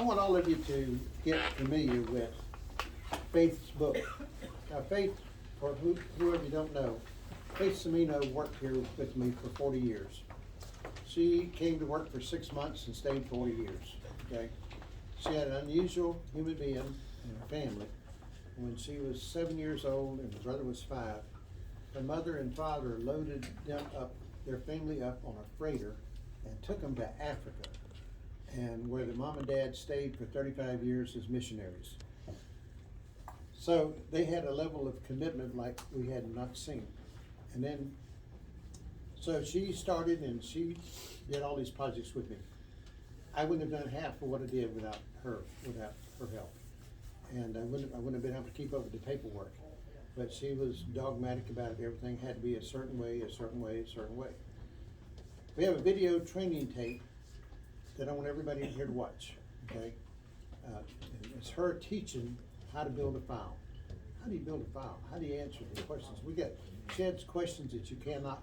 I want all of you to get familiar with Faith's book. Now, Faith, for whoever you don't know, Faith Semino worked here with me for 40 years. She came to work for 6 months and stayed 40 years, okay? She had an unusual human being in her family. When she was 7 years old and her brother was 5, her mother and father loaded their family up on a freighter and took them to Africa, and where the mom and dad stayed for 35 years as missionaries. So they had a level of commitment like we had not seen. And then, so she started and she did all these projects with me. I wouldn't have done half of what I did without her help. And I wouldn't have been able to keep up with the paperwork. But she was dogmatic about it. Everything had to be a certain way, a certain way, a certain way. We have a video training tape that I want everybody here to watch, okay? It's her teaching how to build a file. How do you build a file? How do you answer the questions? She had questions that you cannot,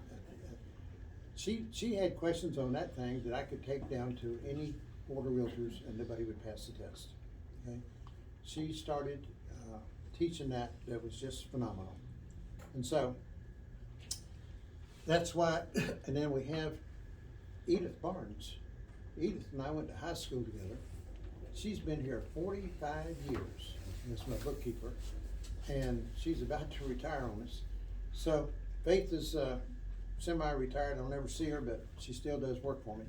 she had questions on that thing that I could take down to any board of realtors and nobody would pass the test, okay? She started teaching that was just phenomenal. And so, that's why, and then we have Edith Barnes. Edith and I went to high school together. She's been here 45 years. That's my bookkeeper. And she's about to retire on us. So Faith is semi-retired. I'll never see her, but she still does work for me.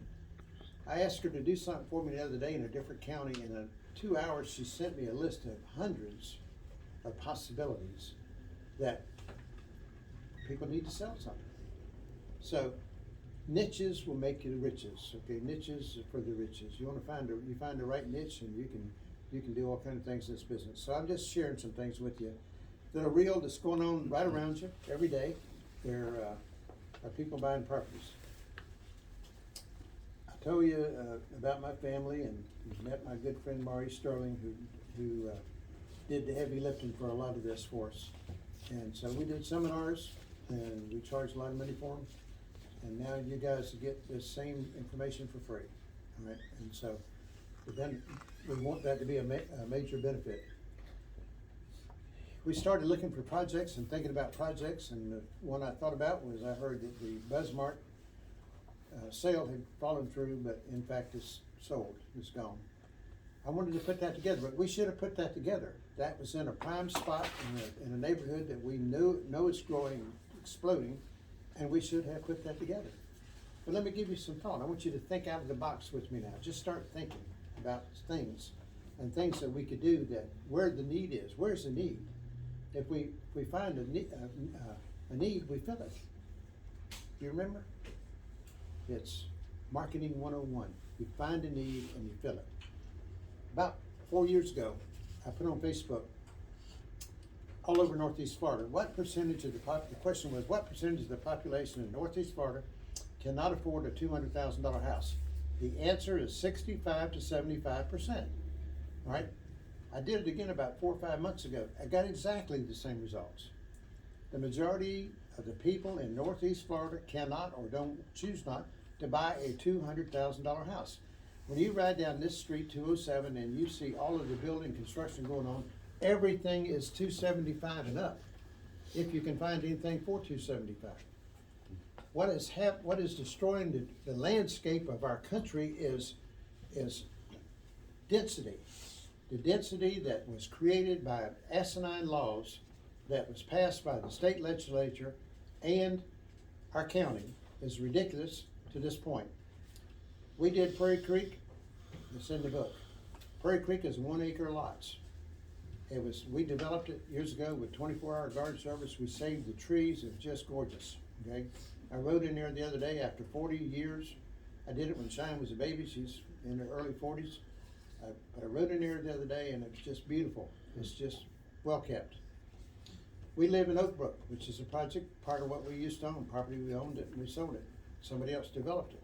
I asked her to do something for me the other day in a different county. In 2 hours, she sent me a list of hundreds of possibilities that people need to sell something. So niches will make you the riches. Okay, niches are for the riches. You want to find the right niche, and you can do all kinds of things in this business. So I'm just sharing some things with you that are real, that's going on right around you every day. There are people buying properties. I told you about my family, and you met my good friend Maury Sterling, who did the heavy lifting for a lot of this for us. And so we did seminars, and we charged a lot of money for them. And now you guys get this same information for free, all right? And so then we want that to be a major benefit. We started looking for projects and thinking about projects, and the one I thought about was I heard that the BuzzMart sale had fallen through, but in fact it's sold, it's gone. I wanted to put that together, but we should have put that together. That was in a prime spot in a neighborhood that we know is growing, exploding, and we should have put that together. But let me give you some thought. I want you to think out of the box with me now. Just start thinking about things and things that we could do, that where the need is. Where's the need? If we find a need, we fill it. Do you remember? It's marketing 101. You find a need and you fill it. About 4 years ago, I put on Facebook, all over Northeast Florida, what percentage of the question was, what percentage of the population in Northeast Florida cannot afford a $200,000 house? The answer is 65 to 75%, all right? I did it again about 4 or 5 months ago. I got exactly the same results. The majority of the people in Northeast Florida cannot or don't choose not to buy a $200,000 house. When you ride down this street, 207, and you see all of the building construction going on, everything is 275 and up, if you can find anything for 275. What is destroying the landscape of our country is density. The density that was created by asinine laws that was passed by the state legislature and our county is ridiculous to this point. We did Prairie Creek, it's in the book. Prairie Creek is 1 acre lots. We developed it years ago with 24-hour garden service. We saved the trees. It was just gorgeous, okay? I rode in there the other day after 40 years. I did it when Shine was a baby. She's in her early 40s. But I rode in there the other day, and it's just beautiful. It's just well kept. We live in Oak Brook, which is a project, part of what we used to own. Property we owned it and we sold it. Somebody else developed it.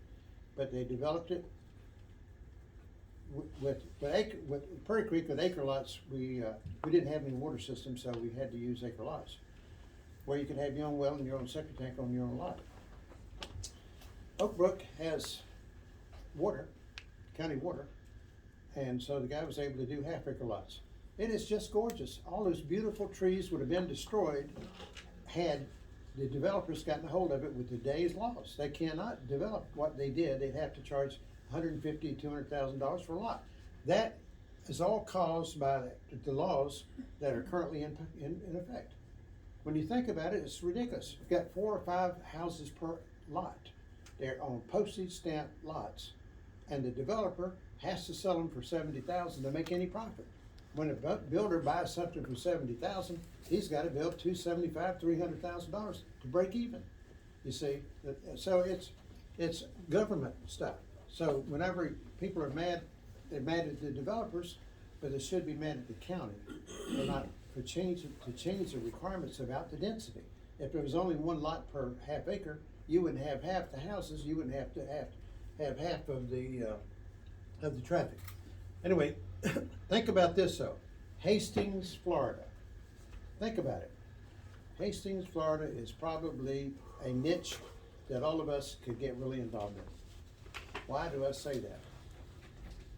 But they developed it with Prairie Creek with acre lots. We didn't have any water system, so we had to use acre lots, where you can have your own well and your own septic tank on your own lot. Oak Brook has water, county water, And so the guy was able to do half-acre lots. It is just gorgeous. All those beautiful trees would have been destroyed had the developers gotten a hold of it with today's laws. They cannot develop what they did. They'd have to charge $150,000 to $200,000 for a lot. That is all caused by the laws that are currently in effect. When you think about it, it's ridiculous. You've got 4 or 5 houses per lot. They're on postage stamp lots, and the developer has to sell them for $70,000 to make any profit. When a builder buys something for $70,000, he's got to build $275,000, $300,000 to break even. You see, so it's government stuff. So whenever people are mad, they're mad at the developers, but they should be mad at the county for not to change the requirements about the density. If there was only 1 lot per half acre, you wouldn't have half the houses. You wouldn't have to have half of the traffic. Anyway, think about this though. Hastings, Florida. Think about it. Hastings, Florida is probably a niche that all of us could get really involved in. Why do I say that?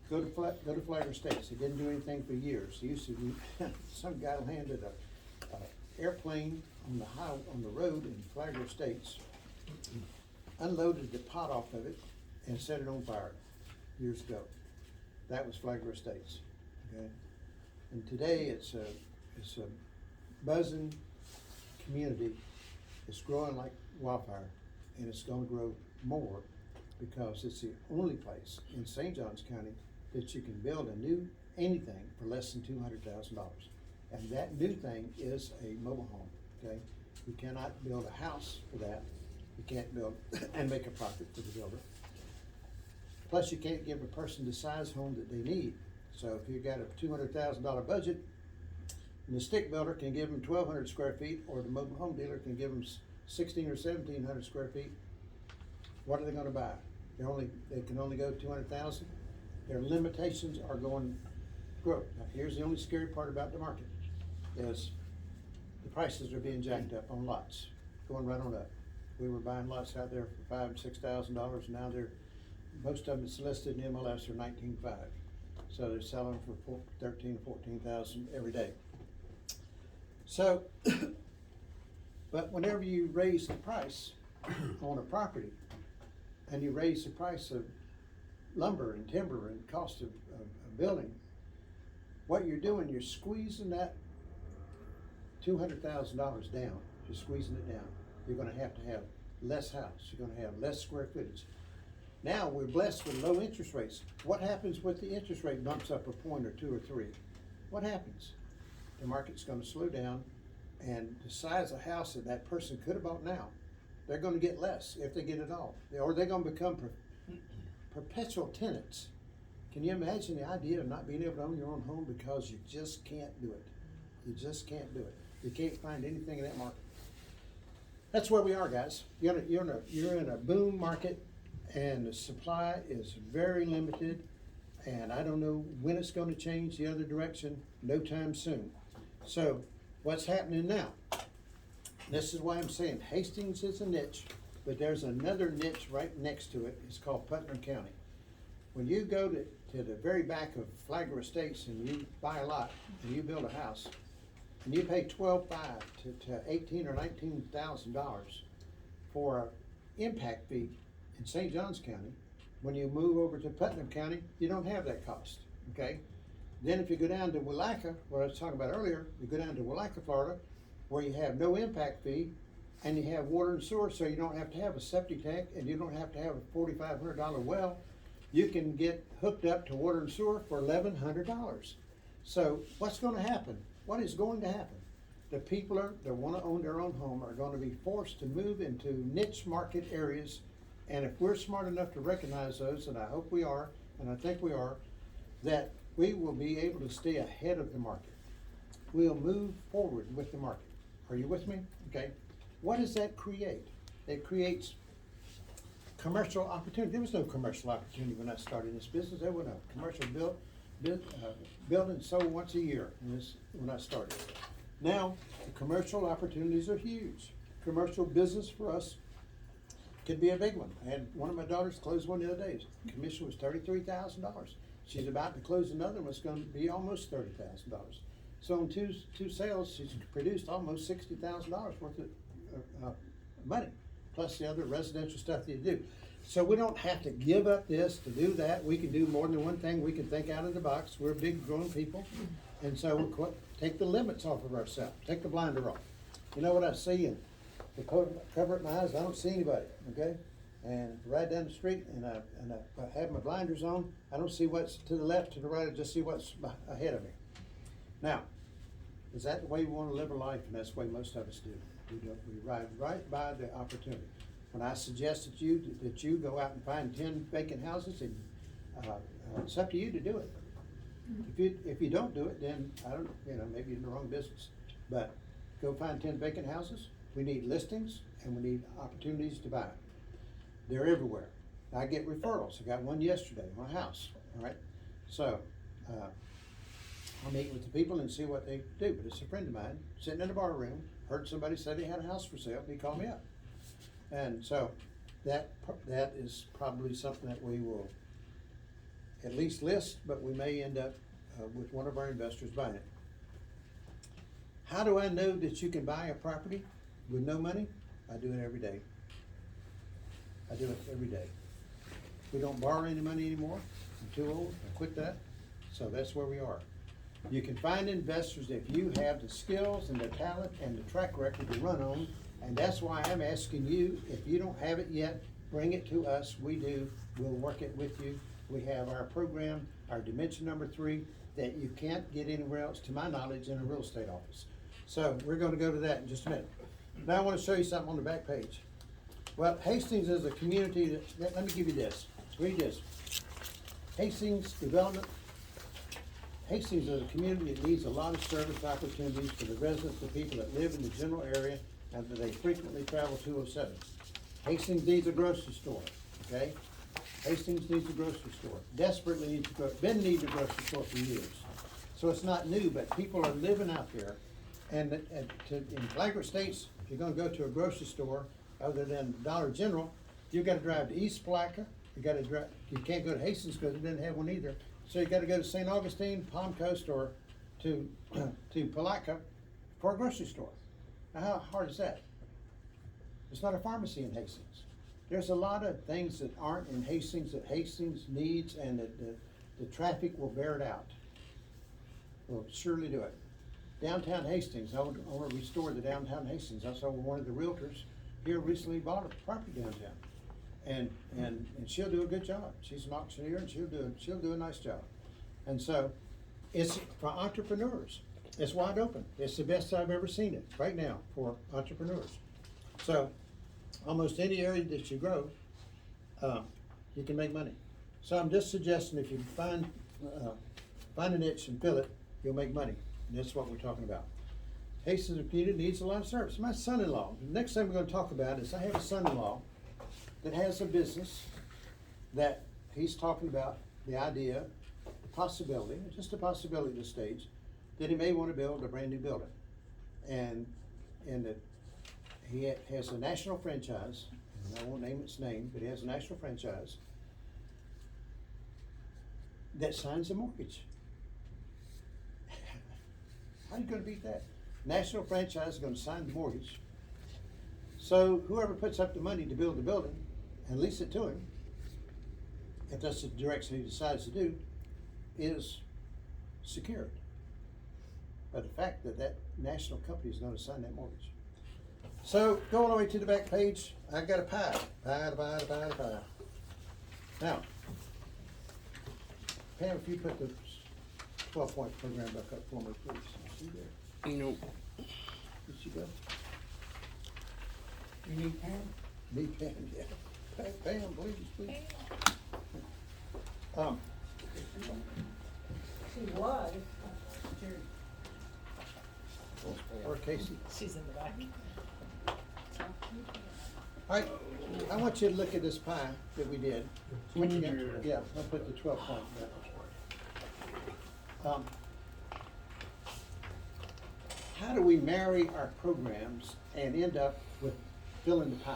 Go to Flagler States. They didn't do anything for years. They used to do, some guy landed a airplane on the road in Flagler States, unloaded the pot off of it, and set it on fire years ago. That was Flagler Estates, okay? And today it's a buzzing community. It's growing like wildfire, and it's gonna grow more because it's the only place in St. Johns County that you can build a new anything for less than $200,000. And that new thing is a mobile home, okay? You cannot build a house for that. You can't build and make a profit for the builder. Plus, you can't give a person the size home that they need. So if you've got a $200,000 budget, and the stick builder can give them 1,200 square feet, or the mobile home dealer can give them 1,600 or 1,700 square feet, what are they gonna buy? They can only go 200,000. Their limitations are going to grow. Now, here's the only scary part about the market, is the prices are being jacked up on lots, going right on up. We were buying lots out there for $5,000 and $6,000, now most of them it's listed in MLS for $19,500. So they're selling for $13,000 or $14,000 every day. So, but whenever you raise the price on a property, and you raise the price of lumber and timber and cost of building, what you're doing, you're squeezing that $200,000 down. You're squeezing it down. You're gonna have less house. You're gonna have less square footage. Now, we're blessed with low interest rates. What happens with the interest rate bumps up a point or 2 or 3? What happens? The market's gonna slow down, and the size of house that that person could have bought now, they're gonna get less if they get it all. Or they're gonna become perpetual tenants. Can you imagine the idea of not being able to own your own home because you just can't do it? You just can't do it. You can't find anything in that market. That's where we are, guys. You're in a boom market, and the supply is very limited, and I don't know when it's going to change the other direction. No time soon. So what's happening now? This is why I'm saying Hastings is a niche, but there's another niche right next to it. It's called Putnam County. When you go to the very back of Flagler Estates and you buy a lot and you build a house, and you pay $12,500 to $18,000 or $19,000 for an impact fee in St. Johns County, when you move over to Putnam County, you don't have that cost, okay? Then if you go down to Willaca, what I was talking about earlier, you go down to Willaca, Florida, where you have no impact fee, and you have water and sewer, so you don't have to have a septic tank, and you don't have to have a $4,500 well. You can get hooked up to water and sewer for $1,100. So what's gonna happen? What is going to happen? The people that wanna own their own home are gonna be forced to move into niche market areas, and if we're smart enough to recognize those, and I hope we are, and I think we are, that we will be able to stay ahead of the market. We'll move forward with the market. Are you with me? Okay. What does that create? It creates commercial opportunity. There was no commercial opportunity when I started this business. There was no commercial building sold once a year when I started. Now, the commercial opportunities are huge. Commercial business for us could be a big one. I had one of my daughters close one the other day. The commission was $33,000. She's about to close another one, it's gonna be almost $30,000. So in two sales, she's produced almost $60,000 worth of money, plus the other residential stuff that you do. So we don't have to give up this to do that. We can do more than one thing. We can think out of the box. We're big grown people. And so we take the limits off of ourselves, take the blinder off. You know what I see, and the cover up my eyes, I don't see anybody, okay? And ride down the street and I have my blinders on, I don't see what's to the left, to the right, I just see what's ahead of me. Now, is that the way we wanna live our life? And that's the way most of us do. We ride right by the opportunity. When I suggest that you go out and find 10 vacant houses, and it's up to you to do it. If you don't do it, then I don't, maybe you're in the wrong business. But go find 10 vacant houses. We need listings and we need opportunities to buy. They're everywhere. I get referrals. I got one yesterday, my house, all right? So, I'll meet with the people and see what they do. But it's a friend of mine, sitting in a bar room, heard somebody say they had a house for sale, he called me up. And so, that is probably something that we will at least list, but we may end up with one of our investors buying it. How do I know that you can buy a property with no money? I do it every day. I do it every day. We don't borrow any money anymore. I'm too old, I quit that. So that's where we are. You can find investors if you have the skills and the talent and the track record to run on. And that's why I'm asking you, if you don't have it yet, bring it to us. We do. We'll work it with you. We have our program, our dimension number 3, that you can't get anywhere else, to my knowledge, in a real estate office. So we're gonna go to that in just a minute. Now I wanna show you something on the back page. Well, Hastings is a community that, let me give you this, read this. Hastings Development. Hastings is a community that needs a lot of service opportunities for the residents, the people that live in the general area and that they frequently travel 207. Hastings needs a grocery store, okay? Hastings needs a grocery store, desperately needs been needing a grocery store for years. So it's not new, but people are living out there. And in Flagler States, if you're gonna go to a grocery store other than Dollar General, you've gotta drive to East Palatka, you can't go to Hastings because it doesn't have one either. So you gotta go to St. Augustine, Palm Coast, or to Palatka for a grocery store. Now how hard is that? There's not a pharmacy in Hastings. There's a lot of things that aren't in Hastings that Hastings needs, and that the traffic will bear it out. We'll surely do it. Downtown Hastings, I want to restore the downtown Hastings. I saw one of the realtors here recently bought a property downtown. And she'll do a good job. She's an auctioneer and she'll do a nice job. And so it's for entrepreneurs. It's wide open. It's the best I've ever seen it right now for entrepreneurs. So almost any area that you grow, you can make money. So I'm just suggesting if you find a niche and fill it, you'll make money. And that's what we're talking about. Hastings community needs a lot of service. My son-in-law, the next thing we're going to talk about is I have a son-in-law that has a business that he's talking about the idea, the possibility, just a possibility at this stage, that he may want to build a brand new building. And that he has a national franchise, and I won't name its name, but he has a national franchise that signs a mortgage. How are you going to beat that? National franchise is going to sign the mortgage. So whoever puts up the money to build the building and lease it to him, if that's the direction he decides to do, is secured by the fact that that national company is going to sign that mortgage. So go all the way to the back page. I got a pie. Pie. Now, Pam, if you put the 12-point program back up for me, please. See there? Nope. Did she go? You need Pam? Need Pam, yeah. Pam, please. She was. Or Casey. She's in the back. All right, I want you to look at this pie that we did. Yeah, I'll put the 12-point back. How do we marry our programs and end up with filling the pie?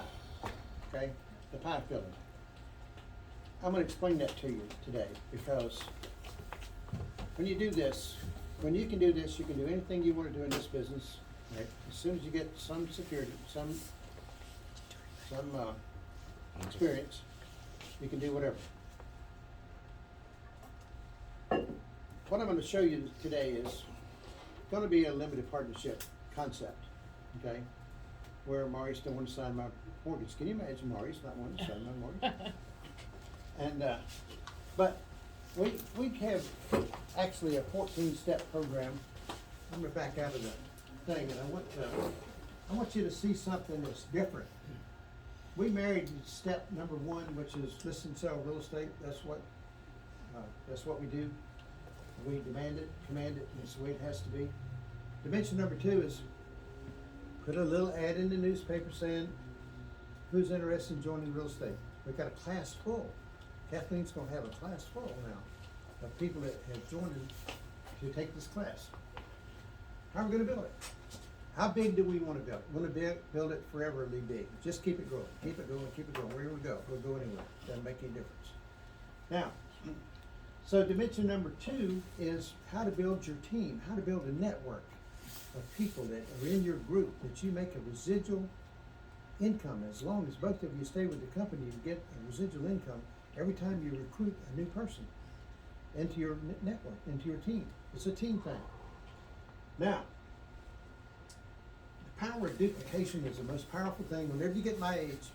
Okay, the pie filling. I'm going to explain that to you today because when you do this, when you can do this, you can do anything you wanna do in this business. Right? As soon as you get some security, some experience, you can do whatever. What I'm gonna show you today is gonna be a limited partnership concept, okay? Where Maurice don't want to sign my mortgage. Can you imagine Maurice not wanting to sign my mortgage? And, but we have actually a 14-step program. I'm gonna back out of the thing, and I want you to see something that's different. We married step number 1, which is list and sell real estate. That's what we do. We demand it, command it, and it's the way it has to be. Dimension number 2 is put a little ad in the newspaper saying, who's interested in joining real estate? We've got a class full. Kathleen's gonna have a class full now of people that have joined to take this class. How are we gonna build it? How big do we wanna build? We wanna build it foreverly big. Just keep it growing, keep it going, keep it going. Wherever we go, we'll go anywhere. Doesn't make any difference. Now, so dimension number 2 is how to build your team, how to build a network of people that are in your group, that you make a residual income. As long as both of you stay with the company, you get a residual income every time you recruit a new person into your network, into your team. It's a team thing. Now, the power of duplication is the most powerful thing. Whenever you get my age,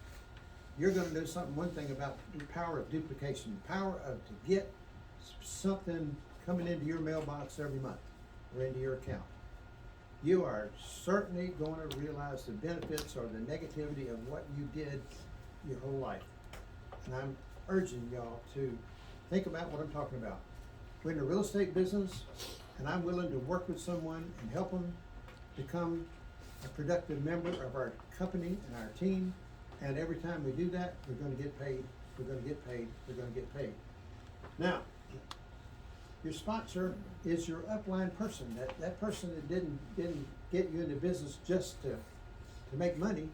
you're gonna know one thing about the power of duplication, the power of to get something coming into your mailbox every month or into your account. You are certainly going to realize the benefits or the negativity of what you did your whole life. And I'm urging y'all to think about what I'm talking about. We're in the real estate business, and I'm willing to work with someone and help them become a productive member of our company and our team. And every time we do that, we're going to get paid, we're going to get paid, we're going to get paid. Now, your sponsor is your upline person, that person that didn't get you into business just to make money.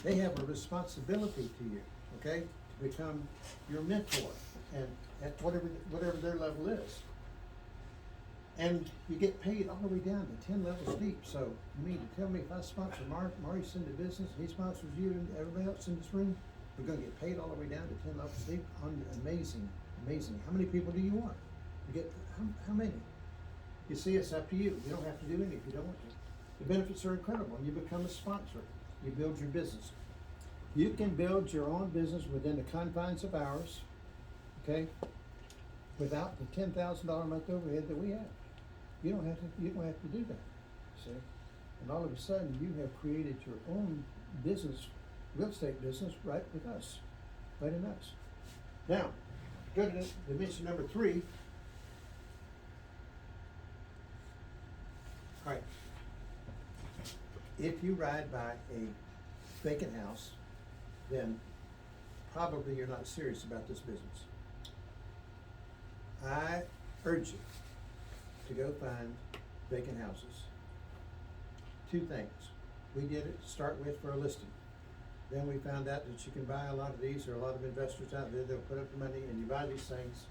They have a responsibility to you, okay, to become your mentor, and at whatever their level is. And you get paid all the way down to 10 levels deep. So you mean to tell me if I sponsor Maurice into business, he sponsors you and everybody else in this room, we're gonna get paid all the way down to 10 levels deep? Amazing, amazing. How many people do you want? You get, how many? You see, it's up to you. You don't have to do any if you don't want to. The benefits are incredible. You become a sponsor. You build your business. You can build your own business within the confines of ours, okay, without the $10,000 a month overhead that we have. You don't have to do that, see? And all of a sudden, you have created your own business, real estate business, right with us, right in us. Now, go to dimension number 3. All right. If you ride by a vacant house, then probably you're not serious about this business. I urge you to go find vacant houses. 2 things. We did it to start with for a listing. Then we found out that you can buy a lot of these. There are a lot of investors out there that'll put up the money and you buy these things.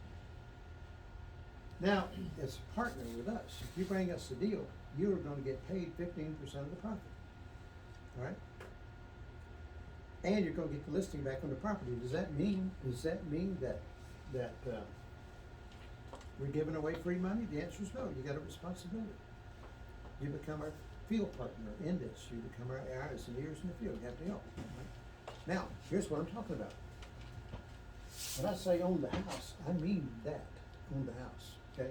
Now, as a partner with us, if you bring us a deal, you are going to get paid 15% of the profit. All right? And you're going to get the listing back on the property. Does that mean that we're giving away free money? The answer is no. You got a responsibility. You become our field partner in this. You become our eyes and ears in the field. You have to help. Right? Now, here's what I'm talking about. When I say own the house, I mean that. Own the house. Okay?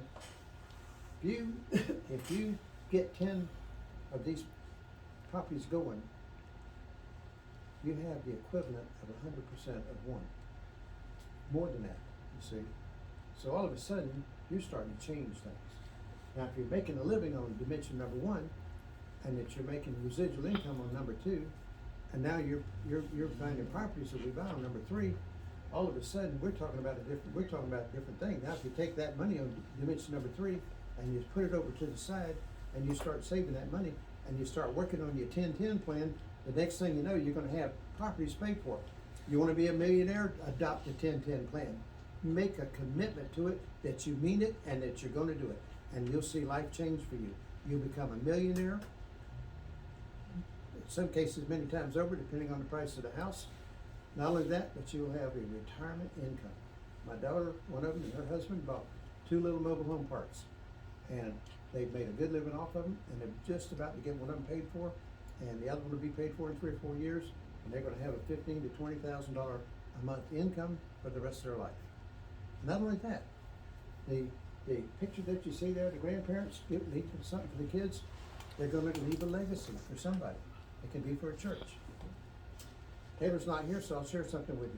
If you get 10 of these properties going, you have the equivalent of 100% of one. More than that, you see. So all of a sudden, you're starting to change things. Now, if you're making a living on dimension number 1, and that you're making residual income on number 2, and now you're finding properties that we buy on number 3, all of a sudden we're talking about a different thing. Now, if you take that money on dimension number 3 and you put it over to the side and you start saving that money and you start working on your 10-10 plan, the next thing you know, you're going to have properties paid for. You want to be a millionaire? Adopt a 10-10 plan. make a commitment to it, that you mean it and that you're gonna do it. And you'll see life change for you. You'll become a millionaire. In some cases, many times over, depending on the price of the house. Not only that, but you'll have a retirement income. My daughter, one of them, and her husband bought 2 little mobile home parks. And they've made a good living off of them, and they're just about to get one of them paid for. And the other one will be paid for in 3 or 4 years. And they're gonna have a $15,000 to $20,000 a month income for the rest of their life. Not only that, the picture that you see there, the grandparents leaving something for the kids, they're gonna leave a legacy for somebody. It can be for a church. Taylor's not here, so I'll share something with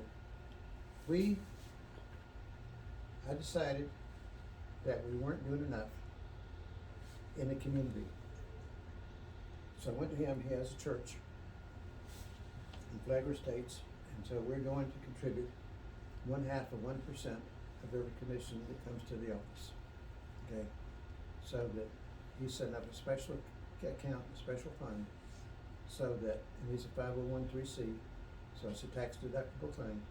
you. I decided that we weren't doing enough in the community. So I went to him, he has a church in Flagler Estates, and so we're going to contribute 1/2 of 1% of every commission that comes to the office. Okay? So that he's setting up a special account, a special fund, so that, and he's a 501(c), so it's a tax deductible thing,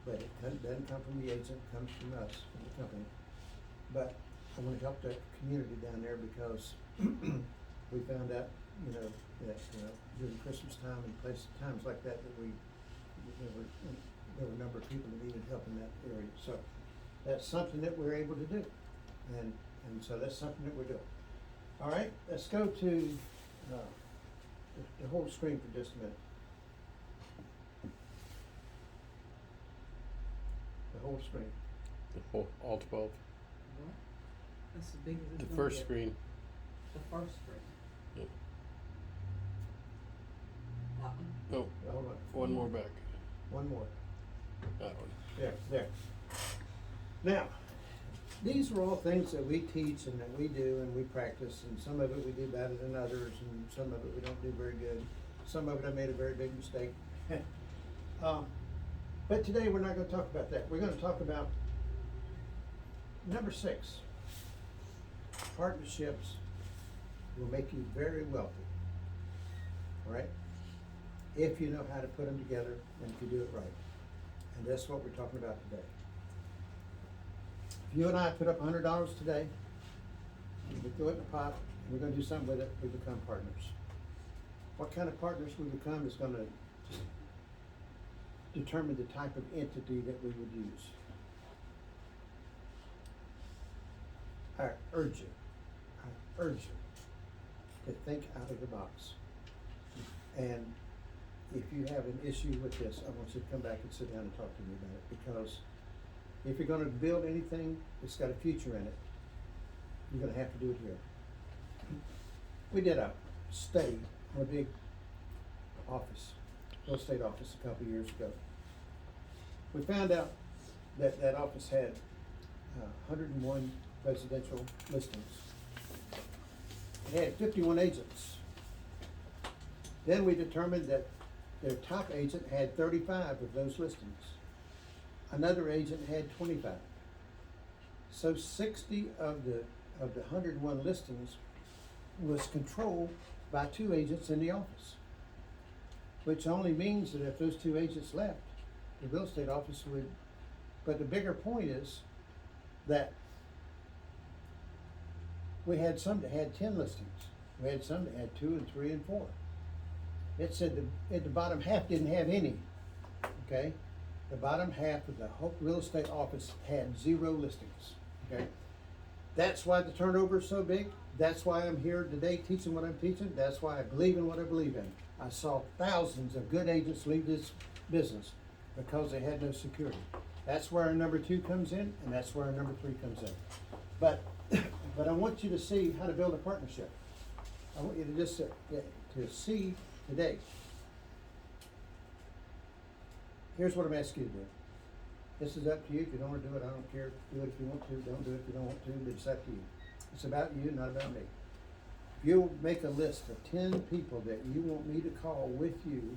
but it doesn't come from the agent, it comes from us, from the company. But I wanna help the community down there because we found out, that, during Christmas time and times like that, there were a number of people that needed help in that area. So that's something that we're able to do. And so that's something that we're doing. All right, let's go to, the whole screen for just a minute. The whole screen. All 12. What? That's as big as it's The gonna first get. screen. The first screen. Yeah. That one. No, Hold on. one more back. One more. That one. There. Now, these are all things that we teach and that we do and we practice, and some of it we do better than others, and some of it we don't do very good. Some of it I made a very big mistake. But today we're not gonna talk about that. We're gonna talk about number 6. Partnerships will make you very wealthy. All right? If you know how to put them together and if you do it right. And that's what we're talking about today. If you and I put up $100 today, we throw it in the pot, and we're gonna do something with it, we become partners. What kind of partners we become is gonna determine the type of entity that we would use. I urge you to think out of the box. And if you have an issue with this, I want you to come back and sit down and talk to me about it, because if you're gonna build anything that's got a future in it, you're gonna have to do it here. We did a study on a big office, real estate office, a couple of years ago. We found out that that office had 101 residential listings. It had 51 agents. Then we determined that their top agent had 35 of those listings. Another agent had 25. So 60 of the 101 listings was controlled by 2 agents in the office, which only means that if those 2 agents left, the real estate office would. But the bigger point is that we had some that had 10 listings. We had some that had 2 and 3 and 4. It said at the bottom half didn't have any, okay? The bottom half of the whole real estate office had 0 listings, okay? That's why the turnover is so big. That's why I'm here today teaching what I'm teaching. That's why I believe in what I believe in. I saw thousands of good agents leave this business because they had no security. That's where our number 2 comes in, and that's where our number 3 comes in. But I want you to see how to build a partnership. I want you to just to see today. Here's what I'm asking you to do. This is up to you. If you don't want to do it, I don't care. Do it if you want to. Don't do it if you don't want to, but it's up to you. It's about you, not about me. If you'll make a list of 10 people that you want me to call with you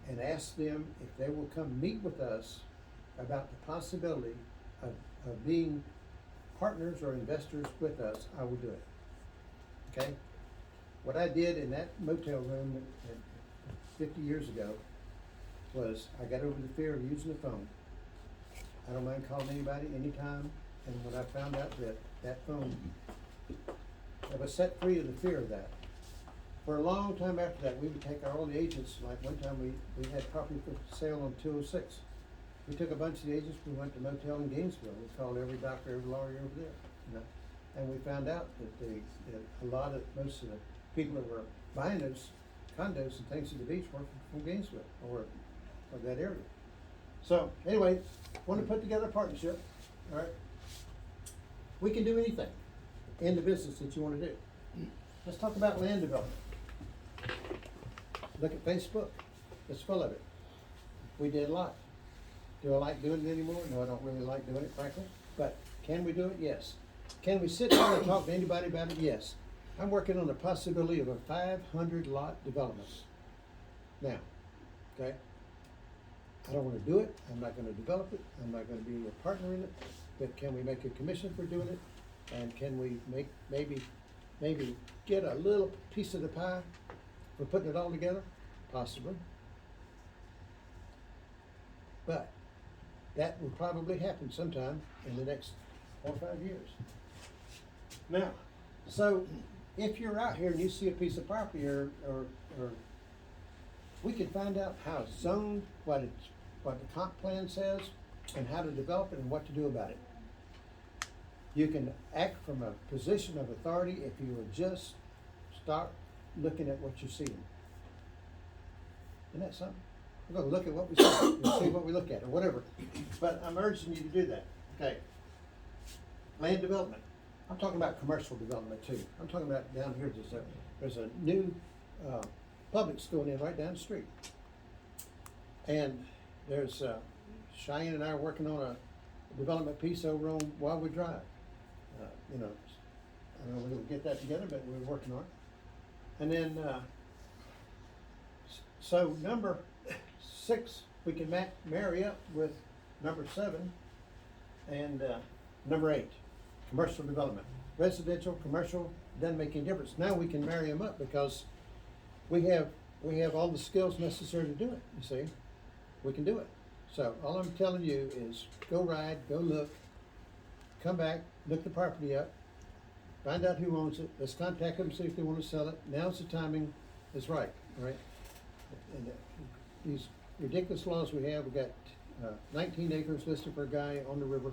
and ask them if they will come meet with us about the possibility of being partners or investors with us, I will do it. Okay? What I did in that motel room 50 years ago was I got over the fear of using the phone. I don't mind calling anybody anytime, and when I found out that that phone, I was set free of the fear of that. For a long time after that, we would take all the agents, like one time we had property for sale on 206. We took a bunch of the agents, we went to a motel in Gainesville, we called every doctor, every lawyer over there, you know? And we found out that most of the people that were buying those condos and things at the beach were from Gainesville or that area. So anyway, want to put together a partnership, all right? We can do anything in the business that you want to do. Let's talk about land development. Look at Facebook, it's full of it. We did a lot. Do I like doing it anymore? No, I don't really like doing it, frankly. But can we do it? Yes. Can we sit down and talk to anybody about it? Yes. I'm working on the possibility of a 500 lot development. Now, okay? I don't wanna do it, I'm not gonna develop it, I'm not gonna be a partner in it, but can we make a commission for doing it? And can we make, maybe get a little piece of the pie for putting it all together? Possibly. But that will probably happen sometime in the next 4 or 5 years. Now, so if you're out here and you see a piece of property or we can find out how it's zoned, what the comp plan says, and how to develop it and what to do about it. You can act from a position of authority if you will just start looking at what you're seeing. Isn't that something? We're gonna look at what we see, and see what we look at, or whatever. But I'm urging you to do that, okay? Land development. I'm talking about commercial development too. I'm talking about down here, there's a new, Publix going in right down the street. And there's, Cheyenne and I are working on a development piece over on Wildwood Drive. You know, I don't know if we're gonna get that together, but we're working on it. And then, so number 6, we can marry up with number 7 and number 8, commercial development. Residential, commercial, doesn't make any difference. Now we can marry them up because we have all the skills necessary to do it, you see. We can do it. So all I'm telling you is go ride, go look, come back, look the property up, find out who owns it, let's contact them, see if they want to sell it. Now's the timing is right, all right? And these ridiculous laws we have got 19 acres listed for a guy on the river,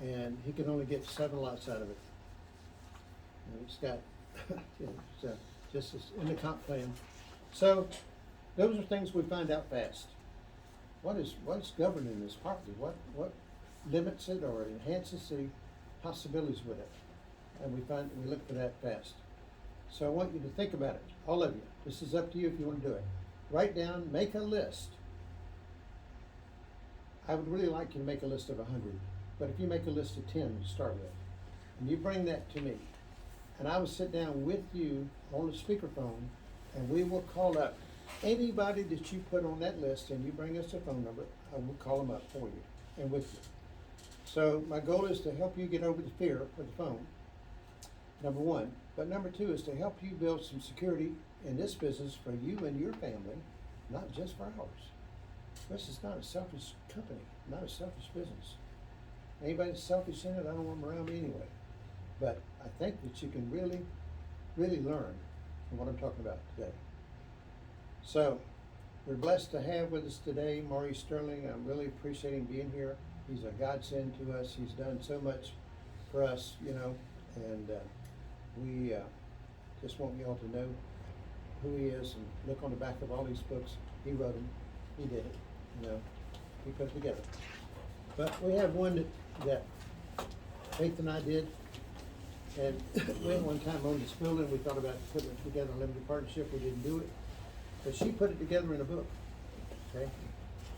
and he can only get 7 lots out of it. And it's got, it's just as in the comp plan. So those are things we find out fast. What's governing this property? What limits it or enhances the possibilities with it? And we look for that fast. So I want you to think about it, all of you. This is up to you if you want to do it. Write down, make a list. I would really like you to make a list of 100, but if you make a list of 10 to start with, and you bring that to me, and I will sit down with you on the speakerphone, and we will call up anybody that you put on that list, and you bring us a phone number, I will call them up for you and with you. So my goal is to help you get over the fear of the phone, number 1. But number 2 is to help you build some security in this business for you and your family, not just for ours. This is not a selfish company, not a selfish business. Anybody that's selfish in it, I don't want them around me anyway. But I think that you can really, really learn from what I'm talking about today. So, we're blessed to have with us today Maurice Sterling. I'm really appreciating being here. He's a godsend to us. He's done so much for us, you know, and we just want you all to know who he is and look on the back of all these books. He wrote them. He did it, you know. He put it together. But we have one that Faith and I did. And we had one time owned this building. We thought about putting it together in a limited partnership. We didn't do it. But she put it together in a book, okay?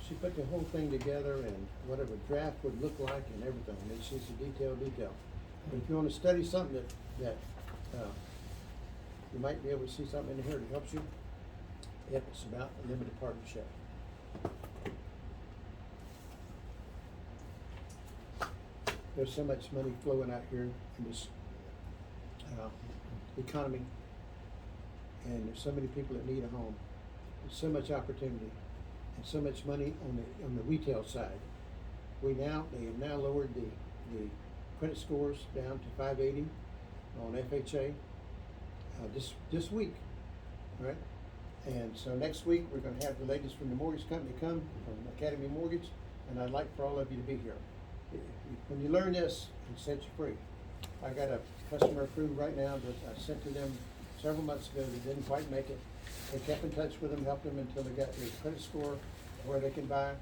She put the whole thing together and whatever draft would look like and everything. And it's just a detail. But if you want to study something that you might be able to see something in here that helps you, it's about a limited partnership. There's so much money flowing out here in this economy, and there's so many people that need a home. There's so much opportunity and so much money on the retail side. they have now lowered the credit scores down to 580 on FHA, this week, right? And so next week, we're gonna have the ladies from the mortgage company come, from Academy Mortgage, and I'd like for all of you to be here. When you learn this, it sets you free. I got a customer approved right now that I sent to them several months ago that didn't quite make it. They kept in touch with them, helped them until they got their credit score where they can buy.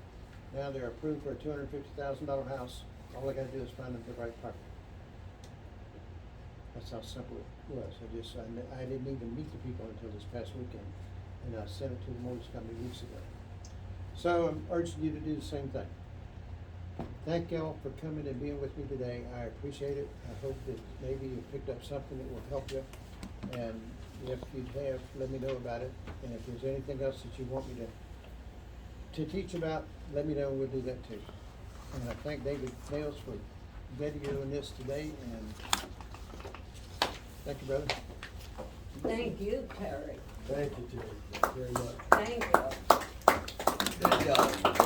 Now they're approved for a $250,000 house. All they gotta do is find them the right property. That's how simple it was. I didn't even meet the people until this past weekend, and I sent it to the mortgage company weeks ago. So I'm urging you to do the same thing. Thank y'all for coming and being with me today. I appreciate it. I hope that maybe you picked up something that will help you. And if you have, let me know about it. And if there's anything else that you want me to teach about, let me know and we'll do that too. And I thank David Nails for videoing this today, and thank you, brother. Thank you, Terry. Thank you, Terry, very much. Thank you. Good job.